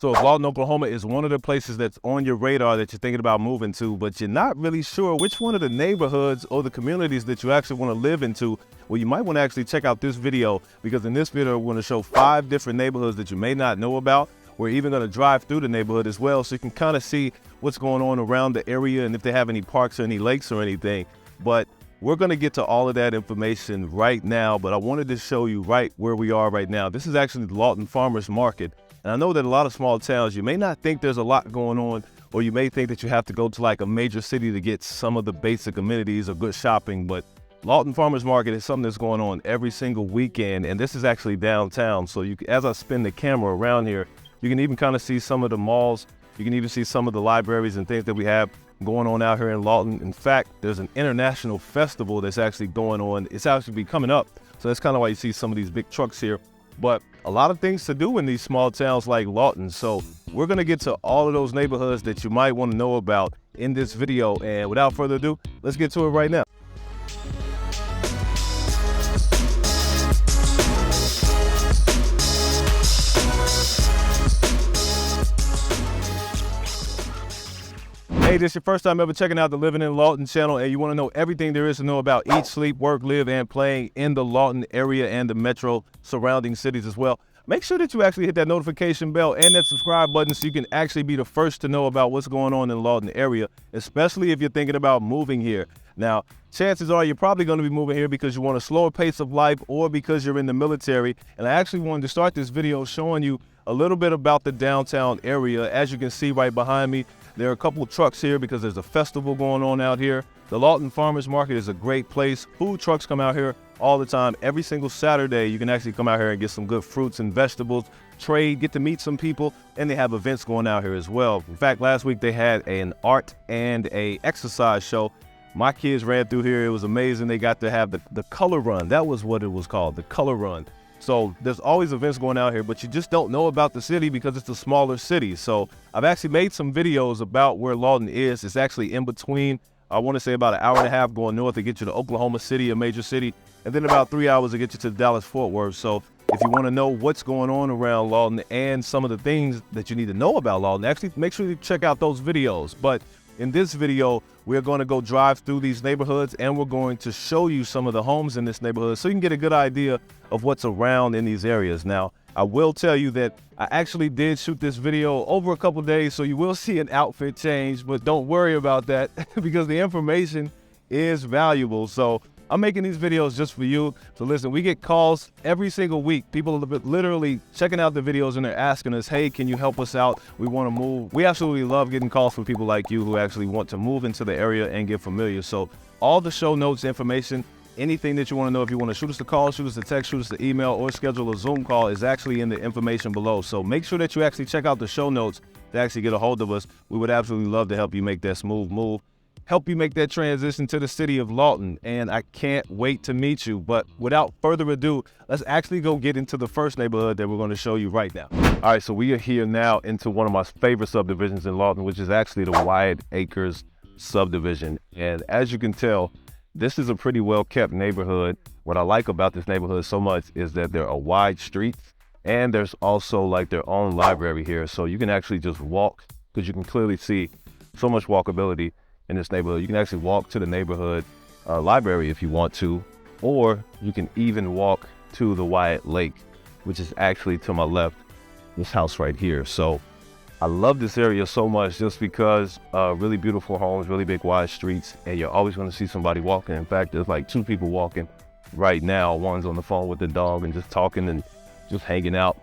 So if Lawton, Oklahoma is one of the places that's on your radar that you're thinking about moving to, but you're not really sure which one of the neighborhoods or the communities that you actually want to live into, well, you might want to actually check out this video, because in this video, we're going to show 5 different neighborhoods that you may not know about. We're even going to drive through the neighborhood as well, so you can kind of see what's going on around the area and if they have any parks or any lakes or anything. But we're going to get to all of that information right now, but I wanted to show you right where we are right now. This is actually the Lawton Farmers Market. And I know that a lot of small towns, you may not think there's a lot going on, or you may think that you have to go to like a major city to get some of the basic amenities or good shopping, but Lawton Farmers Market is something that's going on every single weekend, and this is actually downtown. So as I spin the camera around here, you can even kind of see some of the malls. You can even see some of the libraries and things that we have going on out here in Lawton. In fact, there's an international festival that's actually going on. It's actually coming up. So that's kind of why you see some of these big trucks here. But a lot of things to do in these small towns like Lawton. So we're going to get to all of those neighborhoods that you might want to know about in this video. And without further ado, let's get to it right now. Hey, this is your first time ever checking out the Living in Lawton channel, and you want to know everything there is to know about eat, sleep, work, live, and playing in the Lawton area and the metro surrounding cities as well. Make sure that you actually hit that notification bell and that subscribe button so you can actually be the first to know about what's going on in the Lawton area, especially if you're thinking about moving here. Now, chances are you're probably going to be moving here because you want a slower pace of life or because you're in the military. And I actually wanted to start this video showing you a little bit about the downtown area. As you can see right behind me, there are a couple of trucks here because there's a festival going on out here. The Lawton Farmers Market is a great place. Food trucks come out here all the time. Every single Saturday, you can actually come out here and get some good fruits and vegetables, trade, get to meet some people, and they have events going out here as well. In fact, last week they had an art and a exercise show. My kids ran through here. It was amazing. They got to have the color run. That was what it was called, the color run. So there's always events going out here, but you just don't know about the city because it's a smaller city. So I've actually made some videos about where Lawton is. It's actually in between, I want to say about an hour and a half going north to get you to Oklahoma City, a major city, and then about 3 hours to get you to Dallas-Fort Worth. So if you want to know what's going on around Lawton and some of the things that you need to know about Lawton, actually make sure you check out those videos. But in this video, we're going to go drive through these neighborhoods, and we're going to show you some of the homes in this neighborhood so you can get a good idea of what's around in these areas. Now, I will tell you that I actually did shoot this video over a couple days, so you will see an outfit change, but don't worry about that because the information is valuable. So I'm making these videos just for you. So listen, we get calls every single week. People are literally checking out the videos and they're asking us, hey, can you help us out? We want to move. We absolutely love getting calls from people like you who actually want to move into the area and get familiar. So all the show notes, information, anything that you want to know, if you want to shoot us a call, shoot us a text, shoot us an email, or schedule a Zoom call is actually in the information below. So make sure that you actually check out the show notes to actually get a hold of us. We would absolutely love to help you make that smooth move. Help you make that transition to the city of Lawton, and I can't wait to meet you. But without further ado, let's actually go get into the first neighborhood that we're going to show you right now. All right, so we are here now into one of my favorite subdivisions in Lawton, which is actually the Wyatt Acres subdivision. And as you can tell, this is a pretty well-kept neighborhood. What I like about this neighborhood so much is that there are wide streets, and there's also like their own library here. So you can actually just walk, because you can clearly see so much walkability in this neighborhood. You can actually walk to the neighborhood library if you want to, or you can even walk to the Wyatt Lake, which is actually to my left, this house right here. So I love this area so much just because really beautiful homes, really big wide streets, and you're always going to see somebody walking. In fact, there's like 2 people walking right now. One's on the phone with the dog and just talking and just hanging out.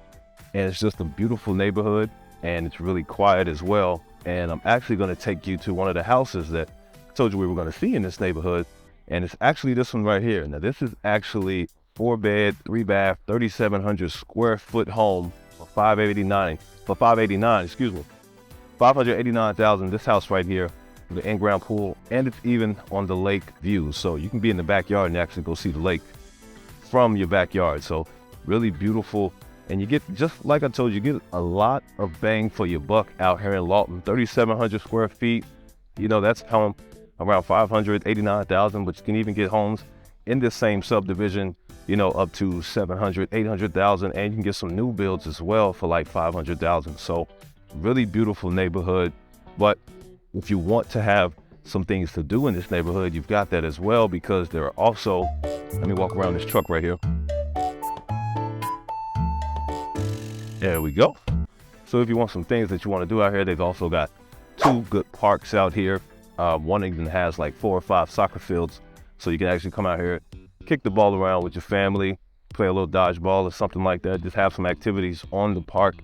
And it's just a beautiful neighborhood, and it's really quiet as well. And I'm actually going to take you to one of the houses that I told you we were going to see in this neighborhood. And it's actually this one right here. Now, this is actually 4-bed, 3-bath, 3,700 square foot home for $589,000. This house right here, with the in-ground pool, and it's even on the lake view. So you can be in the backyard and actually go see the lake from your backyard. So really beautiful. And you get, just like I told you, you get a lot of bang for your buck out here in Lawton. 3,700 square feet. You know, that's home around $589,000, but you can even get homes in this same subdivision up to 700, 800,000, and you can get some new builds as well for like 500,000. So really beautiful neighborhood. But if you want to have some things to do in this neighborhood, you've got that as well, because there are also, let me walk around this truck right here. There we go. So if you want some things that you want to do out here, they've also got 2 good parks out here. One even has like 4 or 5 soccer fields. So you can actually come out here, kick the ball around with your family, play a little dodgeball or something like that. Just have some activities on the park,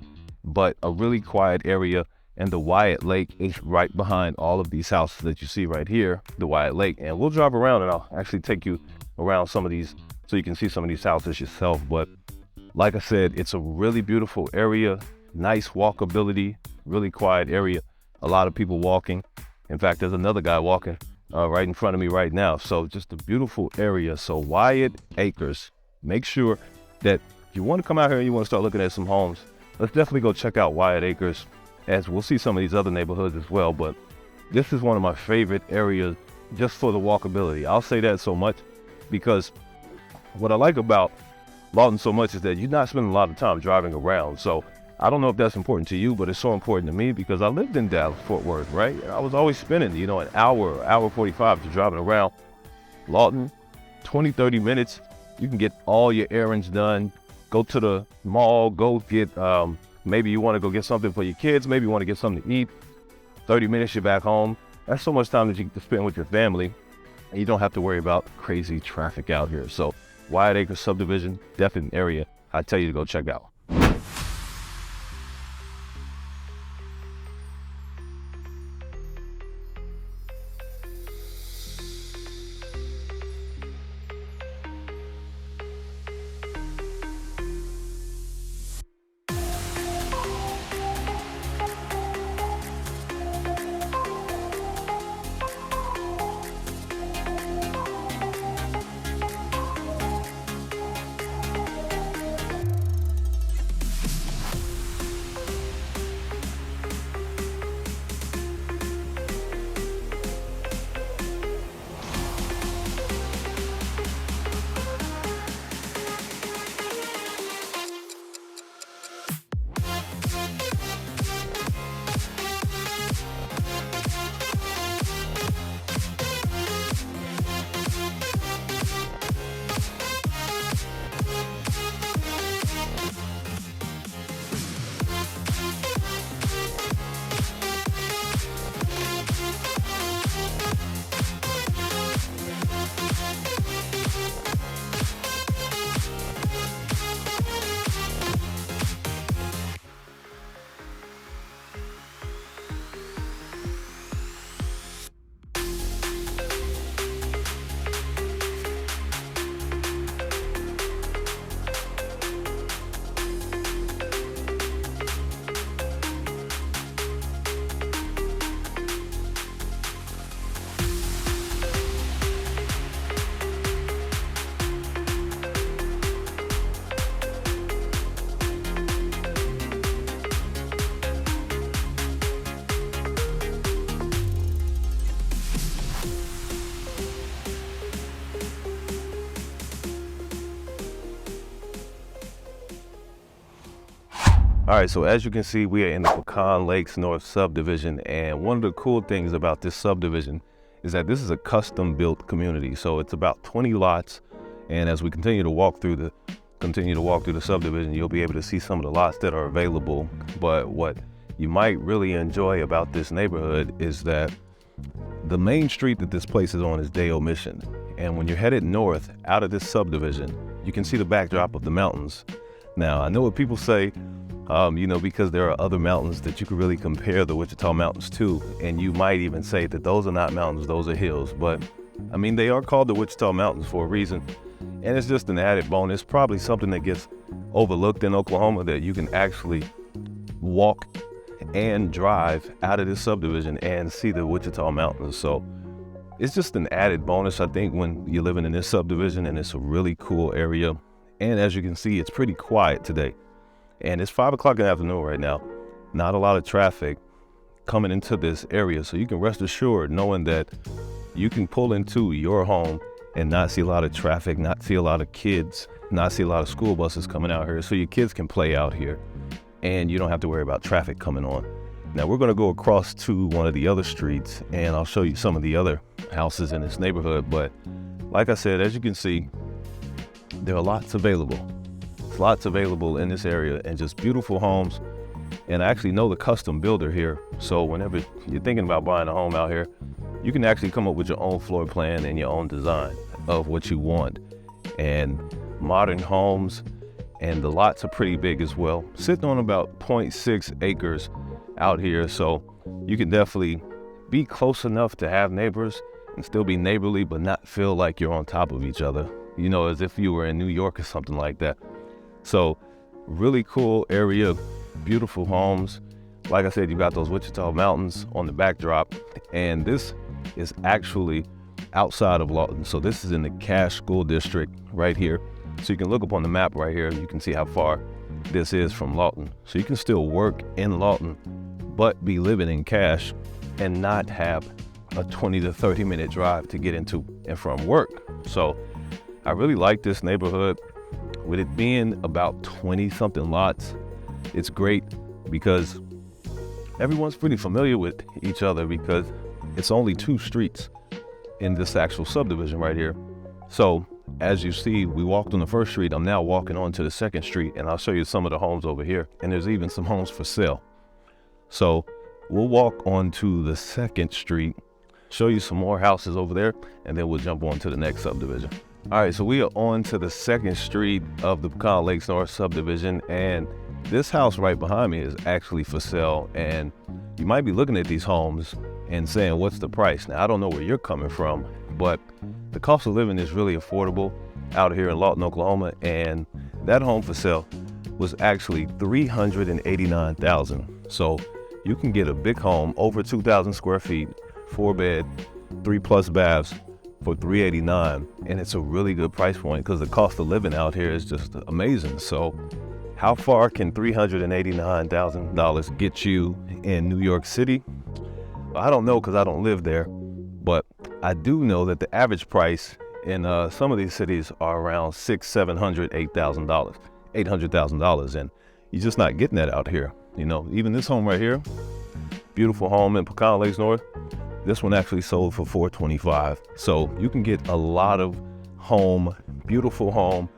but a really quiet area. And the Wyatt Lake is right behind all of these houses that you see right here, the Wyatt Lake. And we'll drive around and I'll actually take you around some of these so you can see some of these houses yourself. But like I said, it's a really beautiful area, nice walkability, really quiet area. A lot of people walking. In fact, there's another guy walking right in front of me right now. So just a beautiful area. So Wyatt Acres, make sure that if you want to come out here and you want to start looking at some homes, let's definitely go check out Wyatt Acres, as we'll see some of these other neighborhoods as well. But this is one of my favorite areas just for the walkability. I'll say that so much because what I like about Lawton so much is that you're not spending a lot of time driving around. So I don't know if that's important to you, but it's so important to me because I lived in Dallas, Fort Worth, right? And I was always spending, an hour 45 to driving around. Lawton, 20, 30 minutes, you can get all your errands done, go to the mall, go get, maybe you want to go get something for your kids, maybe you want to get something to eat. 30 minutes, you're back home. That's so much time that you can spend with your family, and you don't have to worry about crazy traffic out here. So Wyatt Acres Subdivision, definitely an area I tell you to go check out. All right, so as you can see, we are in the Pecan Lakes North Subdivision, and one of the cool things about this subdivision is that this is a custom-built community. So it's about 20 lots, and as we continue to walk through the subdivision, you'll be able to see some of the lots that are available. But what you might really enjoy about this neighborhood is that the main street that this place is on is Dale Mission, and when you're headed north out of this subdivision, you can see the backdrop of the mountains. Now, I know what people say, because there are other mountains that you could really compare the Wichita Mountains to, and you might even say that those are not mountains, those are hills. But I mean, they are called the Wichita Mountains for a reason, and it's just an added bonus, probably something that gets overlooked in Oklahoma, that you can actually walk and drive out of this subdivision and see the Wichita Mountains. So it's just an added bonus, I think, when you're living in this subdivision, and it's a really cool area. And as you can see, it's pretty quiet today. And it's 5 o'clock in the afternoon right now. Not a lot of traffic coming into this area. So you can rest assured knowing that you can pull into your home and not see a lot of traffic, not see a lot of kids, not see a lot of school buses coming out here, so your kids can play out here and you don't have to worry about traffic coming on. Now we're gonna go across to one of the other streets and I'll show you some of the other houses in this neighborhood. But like I said, as you can see, there are lots available. There's lots available in this area and just beautiful homes. And I actually know the custom builder here. So whenever you're thinking about buying a home out here, you can actually come up with your own floor plan and your own design of what you want. And modern homes, and the lots are pretty big as well. Sitting on about 0.6 acres out here. So you can definitely be close enough to have neighbors and still be neighborly, but not feel like you're on top of each other, you know, as if you were in New York or something like that. So really cool area, beautiful homes. Like I said, you got those Wichita Mountains on the backdrop, and this is actually outside of Lawton. So this is in the Cache School District right here. So you can look up on the map right here. You can see how far this is from Lawton. So you can still work in Lawton, but be living in Cache and not have a 20 to 30 minute drive to get into and from work. So I really like this neighborhood. With it being about 20 something lots, it's great because everyone's pretty familiar with each other because it's only 2 streets in this actual subdivision right here. So as you see, we walked on the first street. I'm now walking on to the second street, and I'll show you some of the homes over here. And there's even some homes for sale. So we'll walk on to the second street, show you some more houses over there, and then we'll jump on to the next subdivision. All right, so we are on to the second street of the Pecan Lakes North subdivision, and this house right behind me is actually for sale. And you might be looking at these homes and saying, what's the price? Now, I don't know where you're coming from, but the cost of living is really affordable out here in Lawton, Oklahoma. And that home for sale was actually $389,000. So you can get a big home over 2,000 square feet, 4-bed, 3+ baths for $389,000. And it's a really good price point because the cost of living out here is just amazing. So how far can $389,000 get you in New York City? I don't know because I don't live there, but I do know that the average price in some of these cities are around $600,000, $700,000, $800,000, and you're just not getting that out here. You know, even this home right here, beautiful home in Pecan Lakes North, this one actually sold for $425,000. So you can get a lot of home, beautiful home,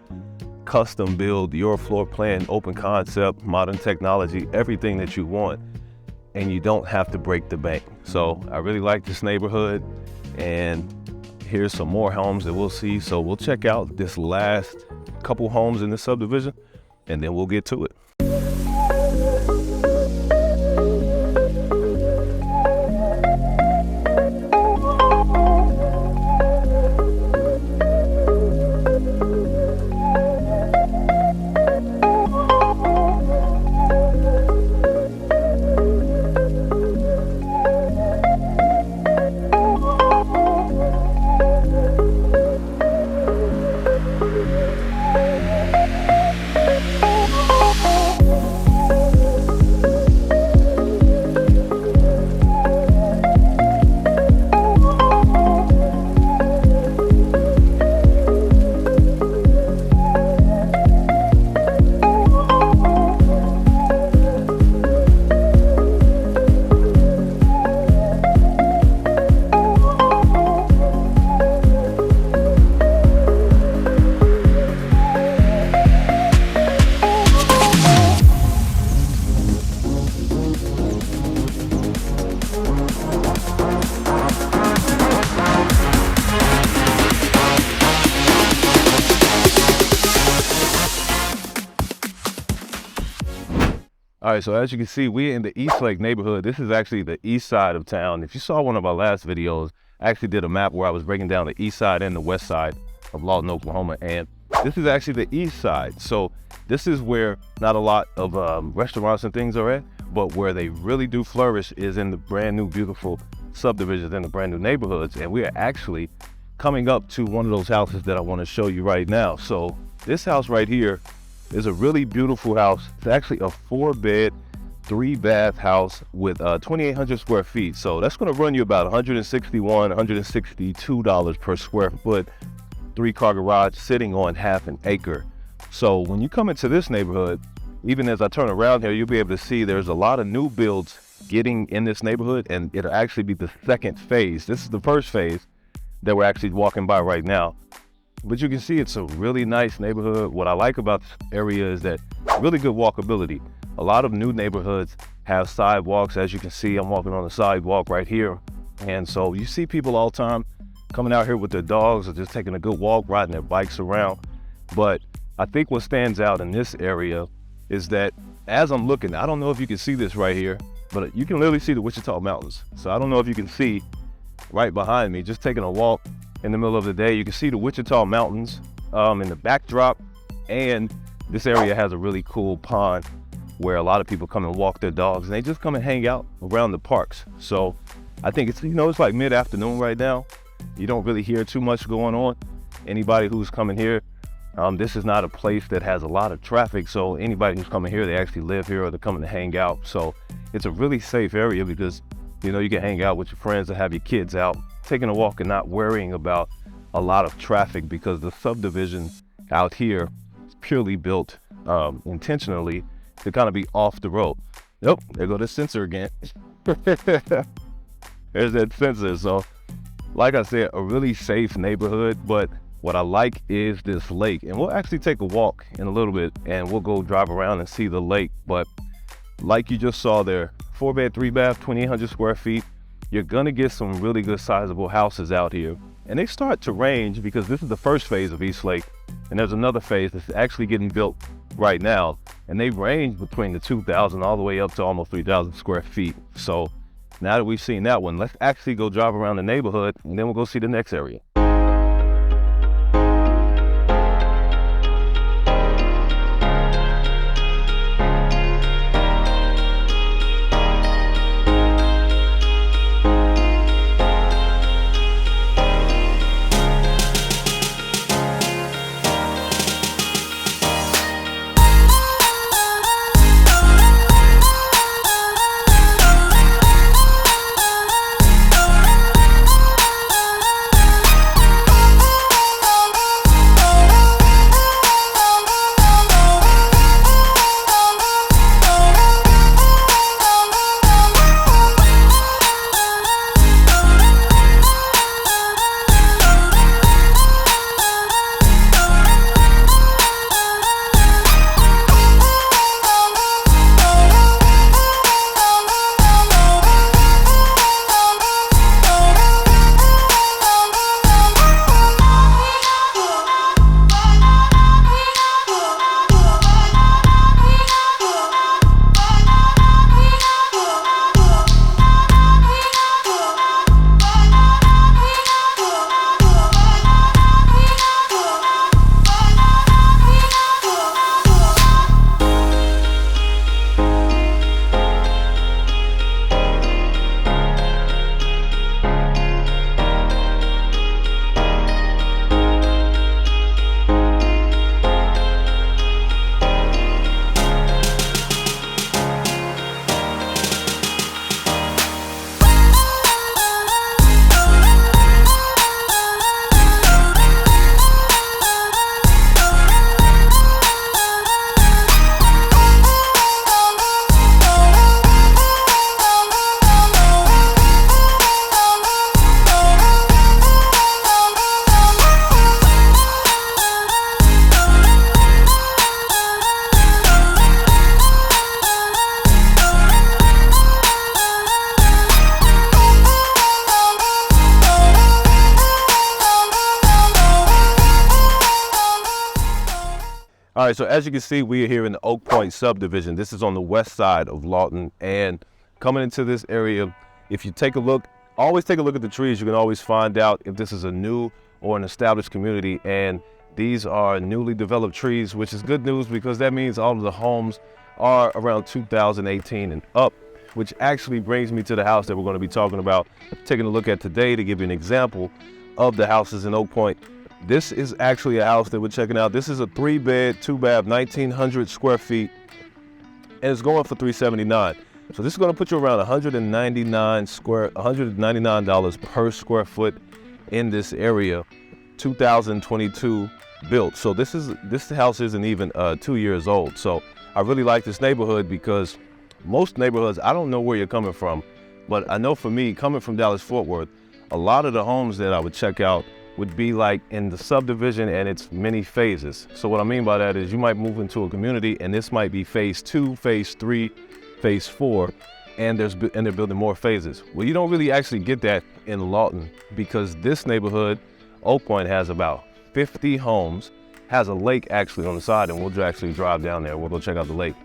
custom build, your floor plan, open concept, modern technology, everything that you want, and you don't have to break the bank. So I really like this neighborhood, and here's some more homes that we'll see. So we'll check out this last couple homes in this subdivision, and then we'll get to it. All right, so as you can see, we're in the Eastlake neighborhood. This is actually the east side of town. If you saw one of our last videos, I actually did a map where I was breaking down the east side and the west side of Lawton, Oklahoma. And this is actually the east side. So this is where not a lot of restaurants and things are at, but where they really do flourish is in the brand new, beautiful subdivisions in the brand new neighborhoods. And we are actually coming up to one of those houses that I want to show you right now. So this house right here is a really beautiful house. It's actually a 4-bed, 3-bath house with 2,800 square feet. So that's going to run you about $161, $162 per square foot. 3-car garage sitting on half an acre. So when you come into this neighborhood, even as I turn around here, you'll be able to see there's a lot of new builds getting in this neighborhood, and it'll actually be the second phase. This is the first phase that we're actually walking by right now. But you can see it's a really nice neighborhood. What I like about this area is that really good walkability. A lot of new neighborhoods have sidewalks. As you can see, I'm walking on the sidewalk right here. And so you see people all the time coming out here with their dogs or just taking a good walk, riding their bikes around. But I think what stands out in this area is that as I'm looking, I don't know if you can see this right here, but you can literally see the Wichita Mountains. So I don't know if you can see right behind me, just taking a walk in the middle of the day, you can see the Wichita Mountains in the backdrop. And this area has a really cool pond where a lot of people come and walk their dogs, and they just come and hang out around the parks. So I think it's, it's like mid-afternoon right now. You don't really hear too much going on. Anybody who's coming here, this is not a place that has a lot of traffic. So anybody who's coming here, they actually live here or they're coming to hang out. So it's a really safe area because, you can hang out with your friends and have your kids out, taking a walk and not worrying about a lot of traffic, because the subdivision out here is purely built intentionally to kind of be off the road. Nope, there go the sensor again. There's that sensor. So like I said, a really safe neighborhood. But what I like is this lake, and we'll actually take a walk in a little bit and we'll go drive around and see the lake. But like you just saw there, 4-bed, 3-bath, 2,800 square feet. You're gonna get some really good sizable houses out here. And they start to range, because this is the first phase of Eastlake, and there's another phase that's actually getting built right now. And they range between the 2,000 all the way up to almost 3,000 square feet. So now that we've seen that one, let's actually go drive around the neighborhood, and then we'll go see the next area. All right, so as you can see, we are here in the Point Subdivision. This is on the west side of Lawton, and coming into this area, if you take a look, always take a look at the trees. You can always find out if this is a new or an established community, and these are newly developed trees, which is good news because that means all of the homes are around 2018 and up, which actually brings me to the house that we're going to be talking about, taking a look at today to give you an example of the houses in Oak Point. This is actually a house that we're checking out. This is a 3-bed, 2-bath, 1,900 square feet, and it's going for $379. So this is going to put you around $199 per square foot in this area. 2022 built. So this house isn't even 2 years old. So I really like this neighborhood because most neighborhoods, I don't know where you're coming from, but I know for me, coming from Dallas-Fort Worth, a lot of the homes that I would check out would be like in the subdivision and it's many phases. So what I mean by that is you might move into a community and this might be phase 2, phase 3, phase 4, and they're building more phases. Well, you don't really actually get that in Lawton because this neighborhood, Oak Point, has about 50 homes, has a lake actually on the side, and we'll actually drive down there. We'll go check out the lake.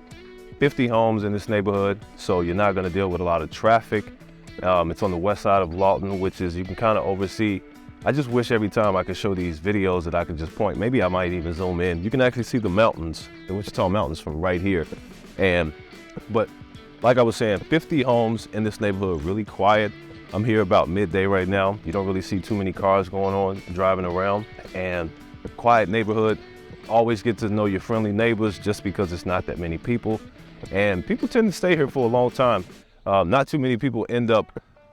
50 homes in this neighborhood, so you're not gonna deal with a lot of traffic. It's on the west side of Lawton, which is, you can kind of oversee. I just wish every time I could show these videos that I could just point. Maybe I might even zoom in. You can actually see the mountains, the Wichita Mountains from right here. But like I was saying, 50 homes in this neighborhood, really quiet. I'm here about midday right now. You don't really see too many cars going on, driving around, and a quiet neighborhood. Always get to know your friendly neighbors just because it's not that many people. And people tend to stay here for a long time. Not too many people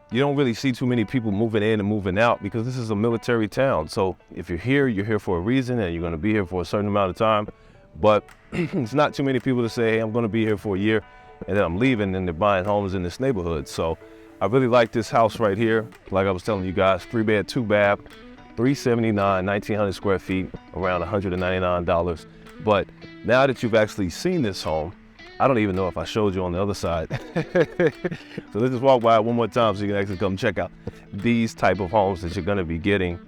you don't really see too many people moving in and moving out because this is a military town. So if you're here for a reason and you're gonna be here for a certain amount of time. But it's not too many people to say, hey, I'm gonna be here for a year and then I'm leaving, and they're buying homes in this neighborhood. So I really like this house right here. Like I was telling you guys, 3-bed, 2-bath, 379, 1,900 square feet, around $199. But now that you've actually seen this home, I don't even know if I showed you on the other side. So let's just walk by it one more time so you can actually come check out. These type of homes that you're gonna be getting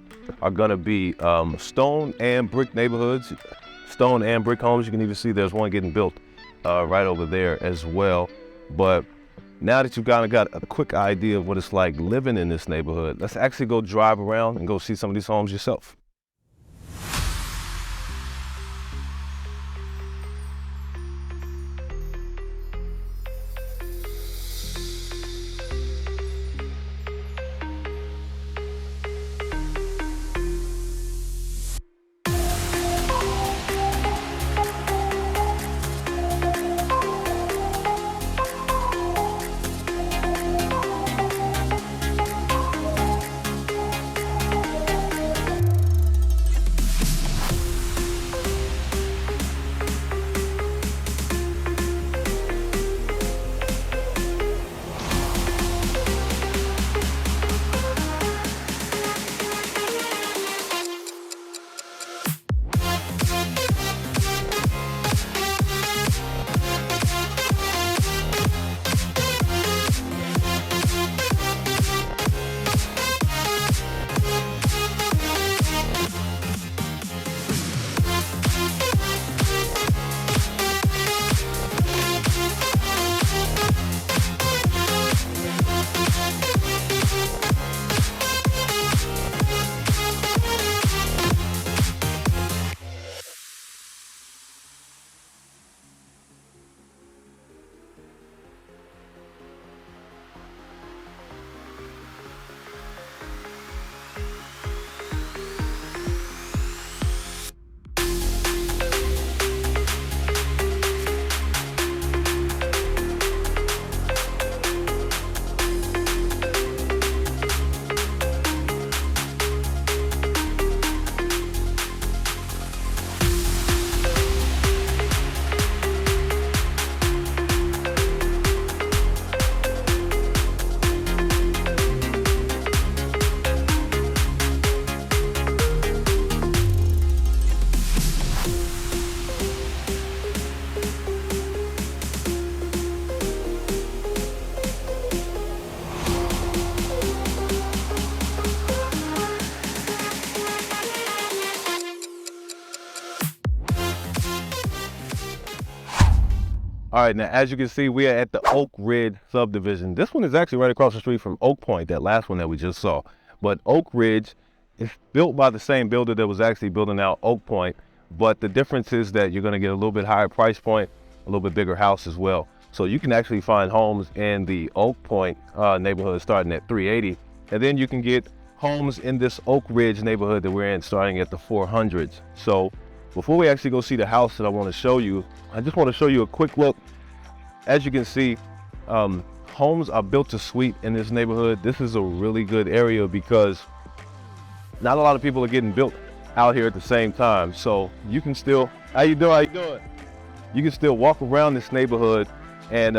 are gonna be stone and brick neighborhoods, stone and brick homes. You can even see there's one getting built right over there as well. But now that you've kind of got a quick idea of what it's like living in this neighborhood, let's actually go drive around and go see some of these homes yourself. All right, now as you can see, we are at the Ridge Subdivision. This one is actually right across the street from Oak Point, that last one that we just saw. But Oak Ridge is built by the same builder that was actually building out Oak Point, but the difference is that you're gonna get a little bit higher price point, a little bit bigger house as well. So you can actually find homes in the Oak Point neighborhood starting at $380, and then you can get homes in this Oak Ridge neighborhood that we're in starting at the 400s. So before we actually go see the house that I want to show you, I just want to show you a quick look. As you can see, homes are built to suite in this neighborhood. This is a really good area because not a lot of people are getting built out here at the same time. So you can still, how you doing? How you doing? You can still walk around this neighborhood and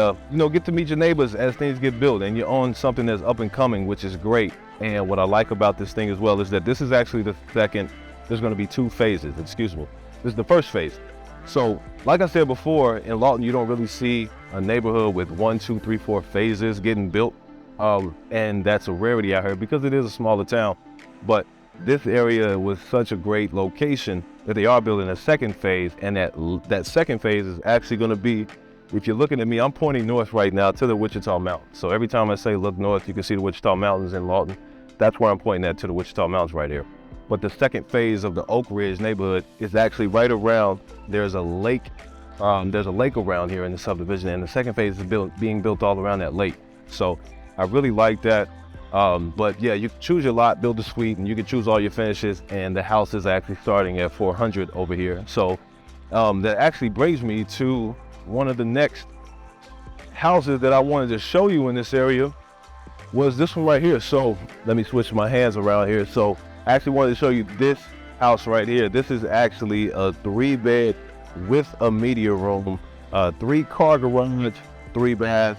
get to meet your neighbors as things get built, and you're on something that's up and coming, which is great. And what I like about this thing as well is that this is actually the second. There's going to be 2 phases. Excuse me. This is the first phase. So, like I said before, in Lawton, you don't really see a neighborhood with 1, 2, 3, 4 phases getting built, and that's a rarity out here because it is a smaller town. But this area was such a great location that they are building a second phase, and that second phase is actually going to be, if you're looking at me, I'm pointing north right now to the Wichita Mountains. So every time I say look north, you can see the Wichita Mountains in Lawton. That's where I'm pointing at, to the Wichita Mountains right here. But the second phase of the Oak Ridge neighborhood is actually right around, there's a lake around here in the subdivision, and the second phase is being built all around that lake. So I really like that. But yeah, you choose your lot, build a suite, and you can choose all your finishes, and the house is actually starting at $400 over here. So that actually brings me to one of the next houses that I wanted to show you in this area, was this one right here. So let me switch my hands around here. So I actually wanted to show you this house right here. This is actually a 3-bed with a media room, 3-car garage, 3-bath,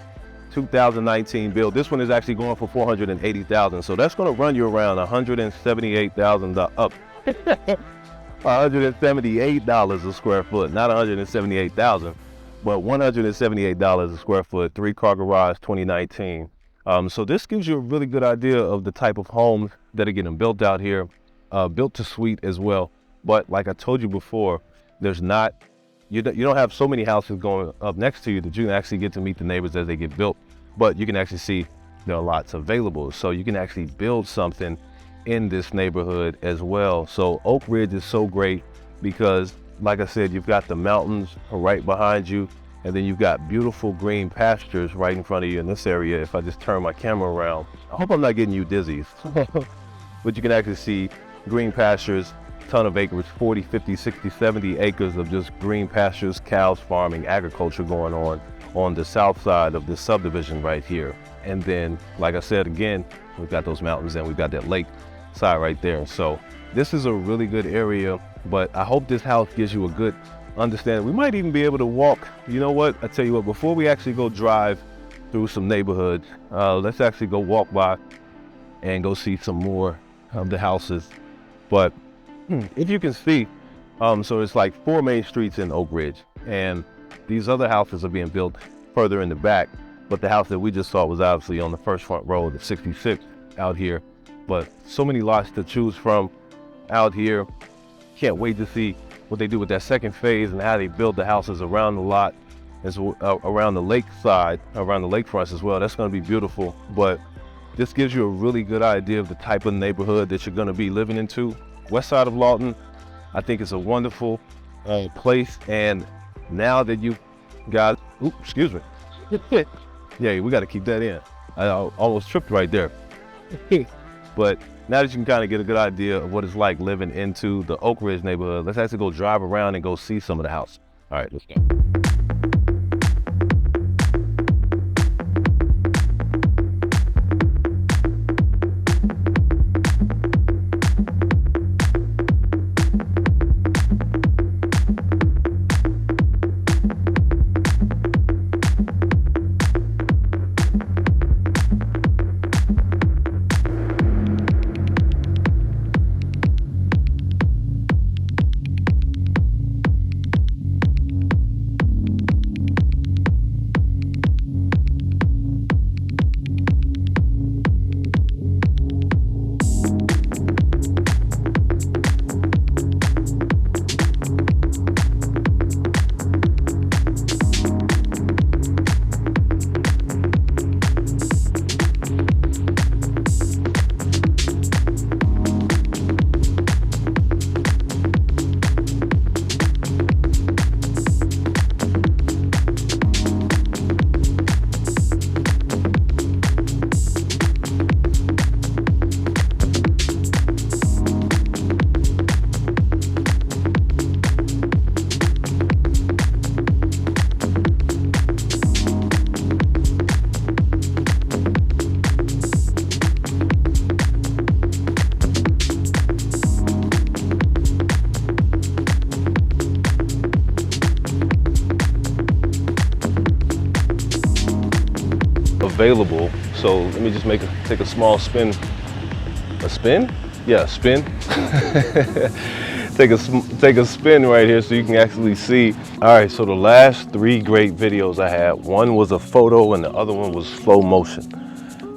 2019 build. This one is actually going for $480,000. So that's going to run you around $178,000 up. $178 a square foot, not $178,000, but $178 a square foot, 3-car garage, 2019. So this gives you a really good idea of the type of homes that are getting built out here, built to suite as well. But like I told you before, there's not, you don't have so many houses going up next to you that you can actually get to meet the neighbors as they get built. But you can actually see there are lots available. So you can actually build something in this neighborhood as well. So Oak Ridge is so great because, like I said, you've got the mountains right behind you, and then you've got beautiful green pastures right in front of you in this area. If I just turn my camera around, I hope I'm not getting you dizzy. But you can actually see green pastures, ton of acres, 40, 50, 60, 70 acres of just green pastures, cows, farming, agriculture going on the south side of this subdivision right here. And then, like I said, again, we've got those mountains and we've got that lake side right there. So this is a really good area, but I hope this house gives you a good understanding. We might even be able to walk. You know what? I tell you what, before we actually go drive through some neighborhoods, let's actually go walk by and go see some more of the houses. But if you can see, so it's like 4 main streets in Oak Ridge, and these other houses are being built further in the back. But the house that we just saw was obviously on the first front row, the 66 out here. But so many lots to choose from out here. Can't wait to see what they do with that second phase and how they build the houses around the lot, around the lake side, around the lakefronts as well. That's going to be beautiful. But this gives you a really good idea of the type of neighborhood that you're going to be living into. West side of Lawton, I think it's a wonderful place. And now that you got, excuse me. Yeah, we got to keep that in. I almost tripped right there. But now that you can kind of get a good idea of what it's like living into the Oak Ridge neighborhood, let's actually go drive around and go see some of the house. All right, let's go. available. So let me just take a small spin. A spin? Yeah, spin. Take a spin right here so you can actually see. All right, so the last 3 great videos I had, one was a photo and the other one was slow motion.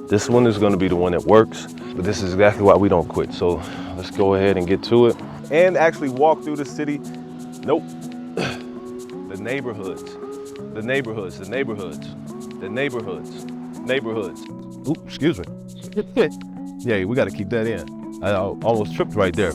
This one is gonna be the one that works, but this is exactly why we don't quit. So let's go ahead and get to it. And actually walk through the city. Nope. The neighborhoods. The neighborhoods, the neighborhoods, the neighborhoods, neighborhoods. Oops, excuse me. Yeah, we gotta keep that in. I almost tripped right there.